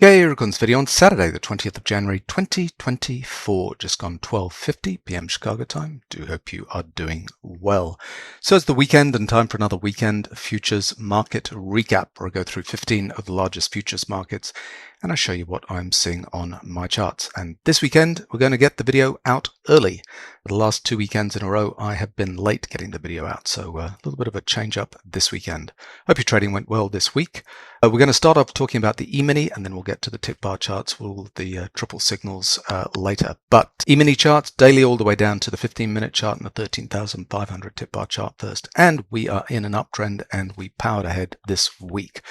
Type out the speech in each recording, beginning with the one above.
Okay, we're recording this video on Saturday, the 20th of January, 2024, just gone 12:50 p.m. Chicago time. Do hope you are doing well. So it's the weekend and time for another weekend futures market recap, where I go through 15 of the largest futures markets and I show you what I'm seeing on my charts. And this weekend, we're going to get the video out early. The last 2 weekends in a row, I have been late getting the video out, so a little bit of a change up this weekend. Hope your trading went well this week. We're going to start off talking about the E-mini, and then we'll get to the tick bar charts, all the triple signals later. But E-mini charts, daily all the way down to the 15-minute chart and the 13,500 tick bar chart first. And we are in an uptrend, and we powered ahead this week.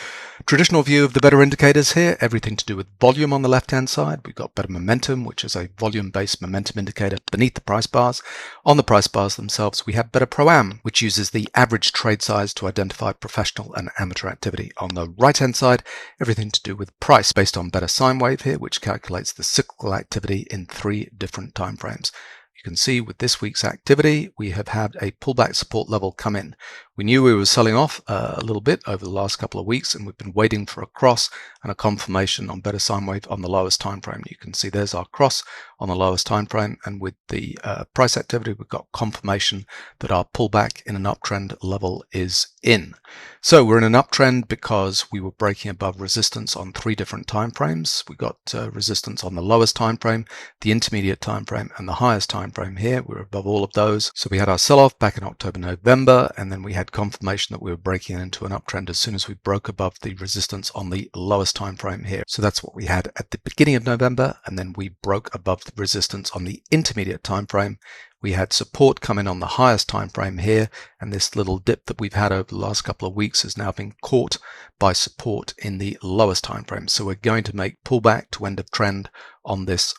Traditional view of the better indicators here, everything to do with volume on the left-hand side. We've got better momentum, which is a volume-based momentum indicator beneath the price bars. On the price bars themselves, we have better pro-am, which uses the average trade size to identify professional and amateur activity. On the right-hand side, everything to do with price based on better sine wave here, which calculates the cyclical activity in 3 different time frames. You can see with this week's activity, we have had a pullback support level come in. We knew we were selling off a little bit over the last couple of weeks, and we've been waiting for a cross and a confirmation on better sine wave on the lowest time frame. You can see there's our cross on the lowest time frame, and with the price activity, we've got confirmation that our pullback in an uptrend level is in. So we're in an uptrend because we were breaking above resistance on 3 different time frames. We got resistance on the lowest time frame, the intermediate time frame, and the highest time frame here. We're above all of those. So we had our sell-off back in October, November, and then we had confirmation that we were breaking into an uptrend as soon as we broke above the resistance on the lowest time frame here. So that's what we had at the beginning of November, and then we broke above the resistance on the intermediate time frame. We had support come in on the highest time frame here, and this little dip that we've had over the last couple of weeks has now been caught by support in the lowest time frame. So we're going to make pullback to end of trend on this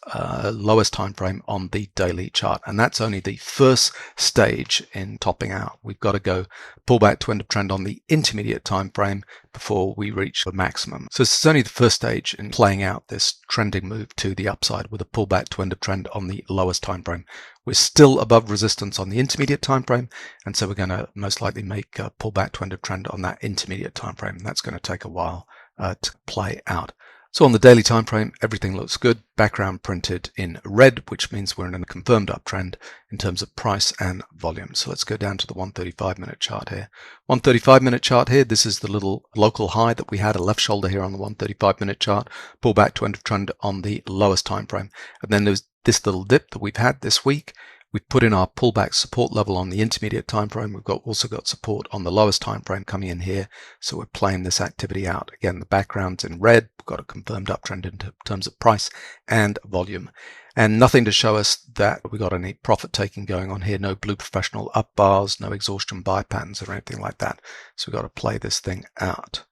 lowest time frame on the daily chart, and that's only the first stage in topping out. We've got to go pullback to end of trend on the intermediate time frame before we reach the maximum. So this is only the first stage in playing out this trending move to the upside with a pullback to end of trend on the lowest time frame. We're still above resistance on the intermediate time frame, and so we're going to most likely make a pullback to end of trend on that intermediate time frame. That's going to take a while to play out. So on the daily time frame, everything looks good. Background printed in red, which means we're in a confirmed uptrend in terms of price and volume. So let's go down to the 135-minute chart here. 135-minute chart here, this is the little local high that we had, a left shoulder here on the 135-minute chart, pull back to end of trend on the lowest time frame. And then there's this little dip that we've had this week. We've put in our pullback support level on the intermediate time frame. We've also got support on the lowest time frame coming in here. So we're playing this activity out. Again, the background's in red. We've got a confirmed uptrend in terms of price and volume. And nothing to show us that we got any profit taking going on here. No blue professional up bars, no exhaustion buy patterns or anything like that. So we've got to play this thing out.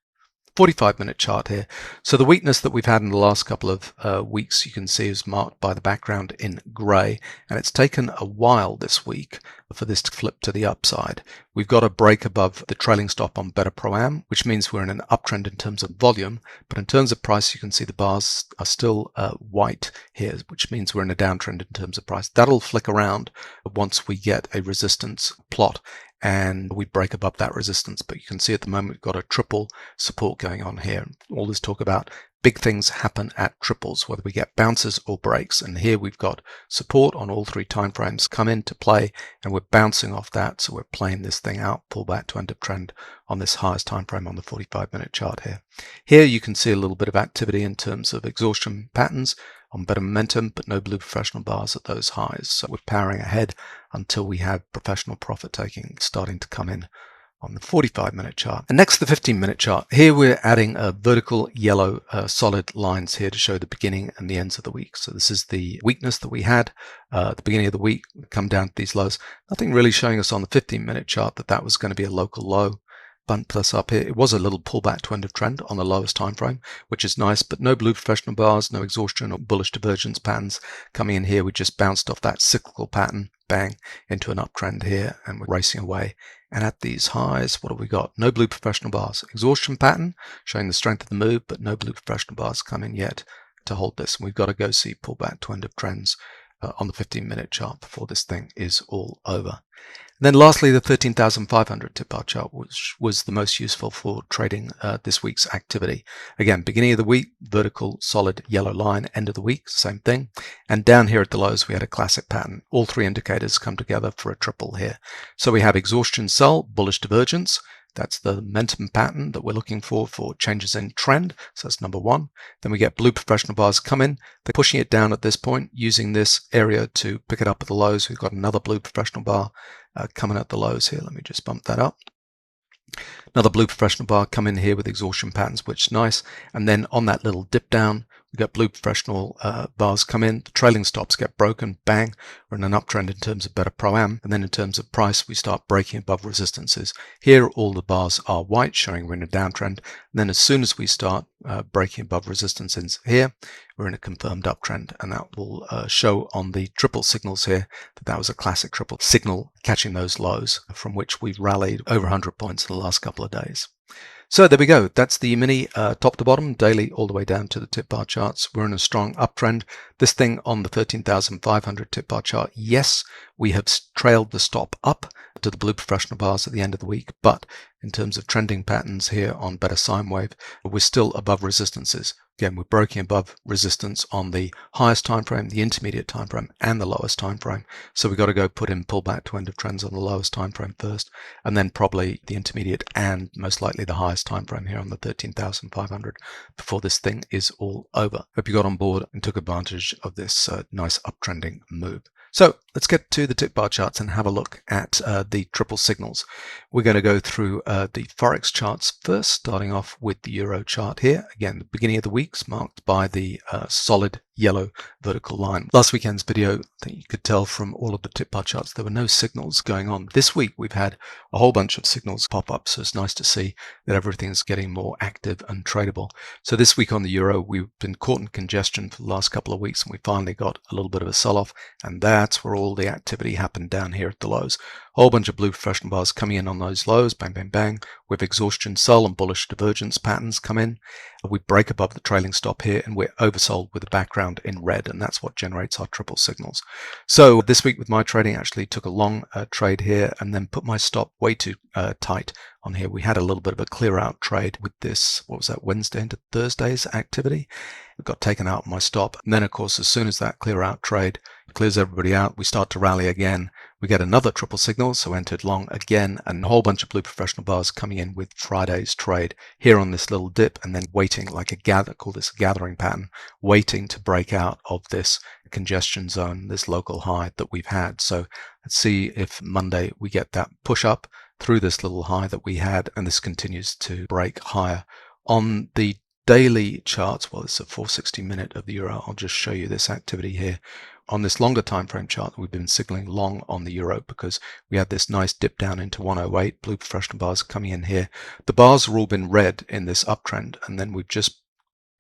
45-minute chart here. So the weakness that we've had in the last couple of weeks, you can see, is marked by the background in grey, and it's taken a while this week for this to flip to the upside. We've got a break above the trailing stop on better pro-am, which means we're in an uptrend in terms of volume, but in terms of price, you can see the bars are still white here, which means we're in a downtrend in terms of price. That'll flick around once we get a resistance plot and we break above that resistance. But you can see at the moment we've got a triple support going on here. All this talk about big things happen at triples, whether we get bounces or breaks. And here we've got support on all 3 time frames come into play, and we're bouncing off that. So we're playing this thing out, pull back to end of trend on this highest time frame on the 45-minute chart here. Here you can see a little bit of activity in terms of exhaustion patterns on better momentum, but no blue professional bars at those highs. So we're powering ahead until we have professional profit taking starting to come in on the 45-minute chart. And next, the 15-minute chart. Here we're adding a vertical yellow solid lines here to show the beginning and the ends of the week. So this is the weakness that we had at the beginning of the week. We come down to these lows. Nothing really showing us on the 15-minute chart that was going to be a local low. Bumped us up here. It was a little pullback to end of trend on the lowest time frame, which is nice, but no blue professional bars, no exhaustion or bullish divergence patterns coming in here. We just bounced off that cyclical pattern, bang, into an uptrend here, and we're racing away. And at these highs, what have we got? No blue professional bars. Exhaustion pattern showing the strength of the move, but no blue professional bars come in yet to hold this. And we've got to go see pullback to end of trends on the 15-minute chart before this thing is all over. Then lastly, the 13,500 tip bar chart, which was the most useful for trading this week's activity. Again, beginning of the week, vertical solid yellow line, end of the week, same thing. And down here at the lows, we had a classic pattern. All three indicators come together for a triple here. So we have exhaustion sell, bullish divergence. That's the momentum pattern that we're looking for changes in trend. So that's number one. Then we get blue professional bars come in. They're pushing it down at this point, using this area to pick it up at the lows. We've got another blue professional bar coming at the lows here. Let me just bump that up. Another blue professional bar come in here with exhaustion patterns, which is nice. And then on that little dip down, we got blue professional bars come in. The trailing stops get broken. Bang. We're in an uptrend in terms of better pro-am. And then in terms of price, we start breaking above resistances. Here, all the bars are white, showing we're in a downtrend. And then as soon as we start breaking above resistances here, we're in a confirmed uptrend. And that will show on the triple signals here that was a classic triple signal catching those lows, from which we've rallied over 100 points in the last couple of days. So there we go. That's the mini top to bottom, daily all the way down to the tip bar charts. We're in a strong uptrend. This thing on the 13,500 tip bar chart, yes, we have trailed the stop up to the blue professional bars at the end of the week, but in terms of trending patterns here on better sine wave, we're still above resistances. Again, we're breaking above resistance on the highest time frame, the intermediate time frame, and the lowest time frame. So we've got to go put in pullback to end of trends on the lowest time frame first, and then probably the intermediate and most likely the highest time frame here on the 13,500 before this thing is all over. Hope you got on board and took advantage of this nice uptrending move. So let's get to the tip bar charts and have a look at the triple signals. We're going to go through the Forex charts first, starting off with the Euro chart here. Again, the beginning of the week's marked by the solid yellow vertical line. Last weekend's video, I think you could tell from all of the tip bar charts, there were no signals going on. This week, we've had a whole bunch of signals pop up, so it's nice to see that everything's getting more active and tradable. So this week on the Euro, we've been caught in congestion for the last couple of weeks, and we finally got a little bit of a sell-off, and that's where all the activity happened down here at the lows. A whole bunch of blue professional bars coming in on those lows, bang, bang, bang, with exhaustion sell and bullish divergence patterns come in. We break above the trailing stop here, and we're oversold with a background in red, and that's what generates our triple signals. So this week with my trading, actually took a long trade here and then put my stop way too tight on here. We had a little bit of a clear out trade with this, what was that, Wednesday into Thursday's activity. It got taken out my stop. And then, of course, as soon as that clear out trade clears everybody out, we start to rally again. We get another triple signal, so entered long again, and a whole bunch of blue professional bars coming in with Friday's trade here on this little dip, and then waiting like a gather, call this a gathering pattern, waiting to break out of this congestion zone, this local high that we've had. So let's see if Monday we get that push up through this little high that we had, and this continues to break higher. On the daily charts, well, it's a 460-minute of the Euro. I'll just show you this activity here. On this longer time frame chart, we've been signaling long on the Euro because we had this nice dip down into 108, blue professional bars coming in here. The bars have all been red in this uptrend, and then we've just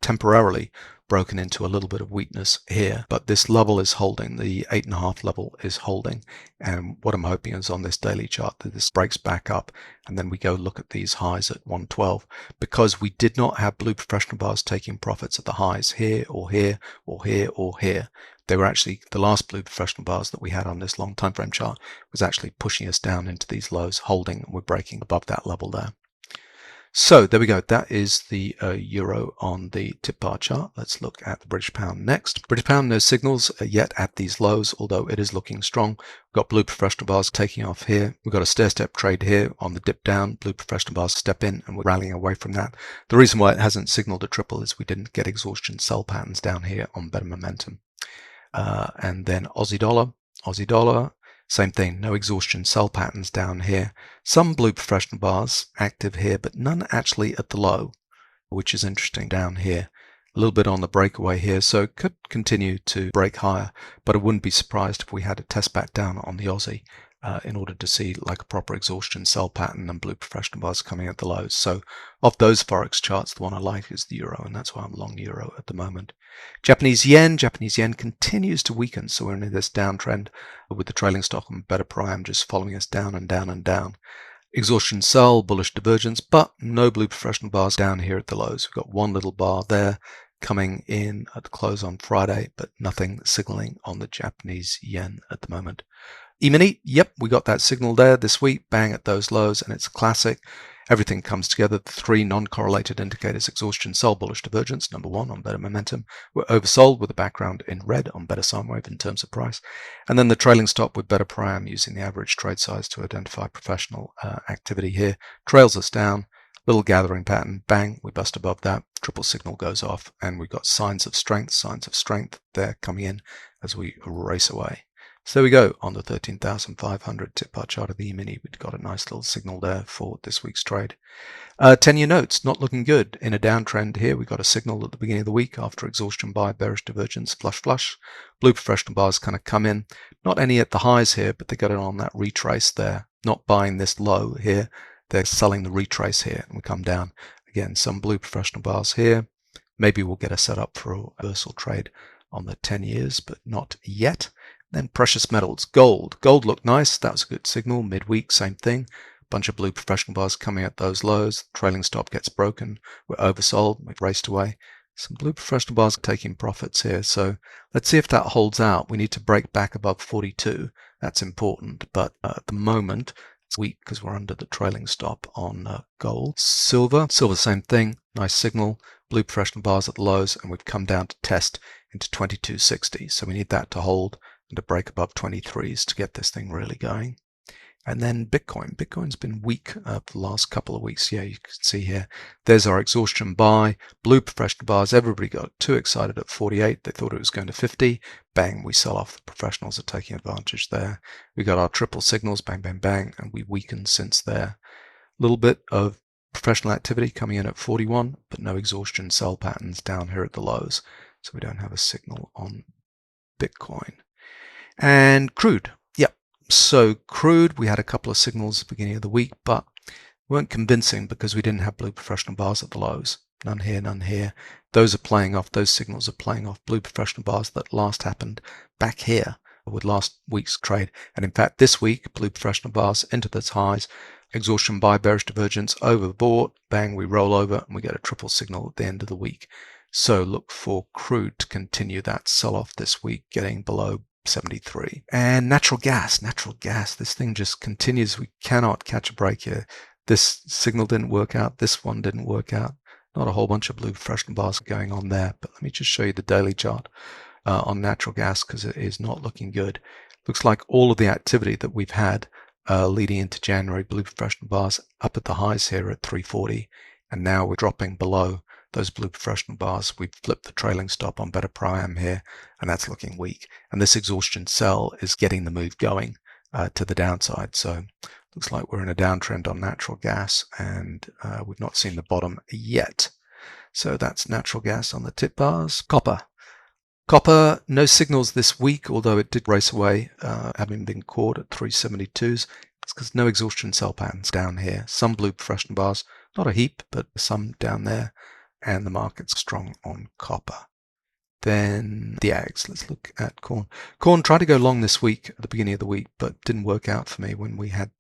temporarily broken into a little bit of weakness here, but this level is holding. The 8.5 level is holding, and what I'm hoping is on this daily chart that this breaks back up, and then we go look at these highs at 112, because we did not have blue professional bars taking profits at the highs here or here or here or here. They were actually, the last blue professional bars that we had on this long time frame chart was actually pushing us down into these lows, holding, and we're breaking above that level there. So there we go. That is the Euro on the tip bar chart. Let's look at the British pound next. British pound, no signals yet at these lows, although it is looking strong. We've got blue professional bars taking off here. We've got a stair-step trade here on the dip down. Blue professional bars step in, and we're rallying away from that. The reason why it hasn't signaled a triple is we didn't get exhaustion sell patterns down here on better momentum. And then Aussie dollar, same thing, no exhaustion sell patterns down here. Some blue professional bars active here, but none actually at the low, which is interesting down here. A little bit on the breakaway here, so it could continue to break higher, but I wouldn't be surprised if we had a test back down on the Aussie in order to see like a proper exhaustion sell pattern and blue professional bars coming at the lows. So of those Forex charts, the one I like is the Euro, and that's why I'm long Euro at the moment. Japanese yen continues to weaken, so we're in this downtrend with the trailing stock on better prime just following us down and down and down. Exhaustion sell, bullish divergence, but no blue professional bars down here at the lows. We've got one little bar there coming in at the close on Friday, but nothing signaling on the Japanese yen at the moment. Emini, yep, we got that signal there this week, bang at those lows, and it's classic. Everything comes together. The three non-correlated indicators: exhaustion, sell, bullish divergence. Number one on better momentum. We're oversold with a background in red on better sine wave in terms of price. And then the trailing stop with better prim using the average trade size to identify professional activity here. Trails us down. Little gathering pattern, bang, we bust above that. Triple signal goes off, and we've got signs of strength there coming in as we race away. So there we go on the 13,500 tip bar chart of the E-mini. We've got a nice little signal there for this week's trade. 10-year notes, not looking good. In a downtrend here, we got a signal at the beginning of the week after exhaustion buy, bearish divergence, flush. Blue professional bars kind of come in. Not any at the highs here, but they got it on that retrace there. Not buying this low here. They're selling the retrace here, and we come down. Again, some blue professional bars here. Maybe we'll get a setup for a reversal trade on the 10 years, but not yet. Then precious metals, gold. Gold looked nice. That was a good signal. Midweek, same thing. Bunch of blue professional bars coming at those lows. Trailing stop gets broken. We're oversold. We've raced away. Some blue professional bars taking profits here. So let's see if that holds out. We need to break back above 42. That's important. But at the moment, it's weak because we're under the trailing stop on gold. Silver, same thing. Nice signal. Blue professional bars at the lows, and we've come down to test into 2260. So we need that to hold and to break above 23s to get this thing really going. And then Bitcoin. Bitcoin's been weak for the last couple of weeks. Yeah, you can see here. There's our exhaustion buy. Blue professional bars. Everybody got too excited at 48. They thought it was going to 50. Bang, we sell off. The professionals are taking advantage there. We got our triple signals. Bang, bang, bang. And we weakened since there. A little bit of professional activity coming in at 41, but no exhaustion sell patterns down here at the lows. So we don't have a signal on Bitcoin. And crude. Yep. So crude, we had a couple of signals at the beginning of the week, but weren't convincing because we didn't have blue professional bars at the lows. None here, none here. Those are playing off, those signals are playing off blue professional bars that last happened back here with last week's trade. And in fact, this week, blue professional bars into the highs, exhaustion buy, bearish divergence, overbought, bang, we roll over and we get a triple signal at the end of the week. So look for crude to continue that sell-off this week, getting below 73. And natural gas, this thing just continues. We cannot catch a break here. This signal didn't work out. This one didn't work out. Not a whole bunch of blue professional bars going on there, but let me just show you the daily chart on natural gas because it is not looking good. Looks like all of the activity that we've had leading into January, blue professional bars up at the highs here at 340, and now we're dropping below those blue professional bars. We've flipped the trailing stop on better prim here, and that's looking weak. And this exhaustion sell is getting the move going to the downside. So looks like we're in a downtrend on natural gas, and we've not seen the bottom yet. So that's natural gas on the tip bars. Copper, no signals this week, although it did race away, having been caught at 372s. It's because no exhaustion sell patterns down here. Some blue professional bars, not a heap, but some down there. And the market's strong on copper. Then the ags. Let's look at corn. Corn tried to go long this week at the beginning of the week, but didn't work out for me when we had,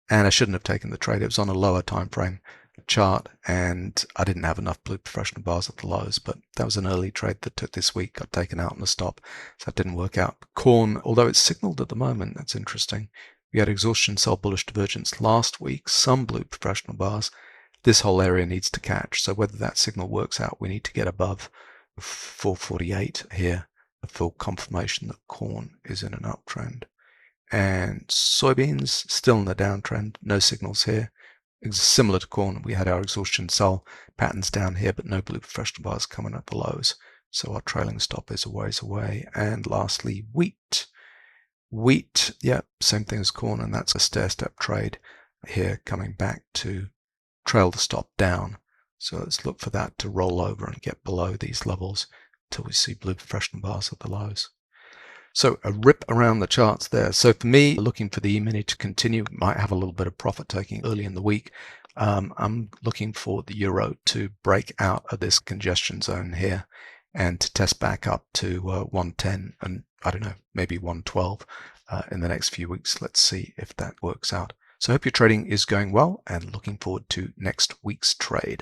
and I shouldn't have taken the trade. It was on a lower time frame chart, and I didn't have enough blue professional bars at the lows, but that was an early trade that took this week, got taken out on the stop, so that didn't work out. Corn, although it's signaled at the moment, that's interesting. We had exhaustion sell bullish divergence last week, some blue professional bars. This whole area needs to catch, so whether that signal works out, we need to get above 448 here, a full confirmation that corn is in an uptrend. And soybeans, still in the downtrend, no signals here. Similar to corn, we had our exhaustion sell patterns down here, but no blue professional bars coming at the lows. So our trailing stop is a ways away. And lastly, wheat. Wheat, yeah, same thing as corn, and that's a stair-step trade here coming back to trail the stop down. So let's look for that to roll over and get below these levels until we see blue professional bars at the lows. So a rip around the charts there. So for me, looking for the E-mini to continue, might have a little bit of profit taking early in the week. I'm looking for the euro to break out of this congestion zone here and to test back up to 110 and I don't know, maybe 112 in the next few weeks. Let's see if that works out. So I hope your trading is going well and looking forward to next week's trade.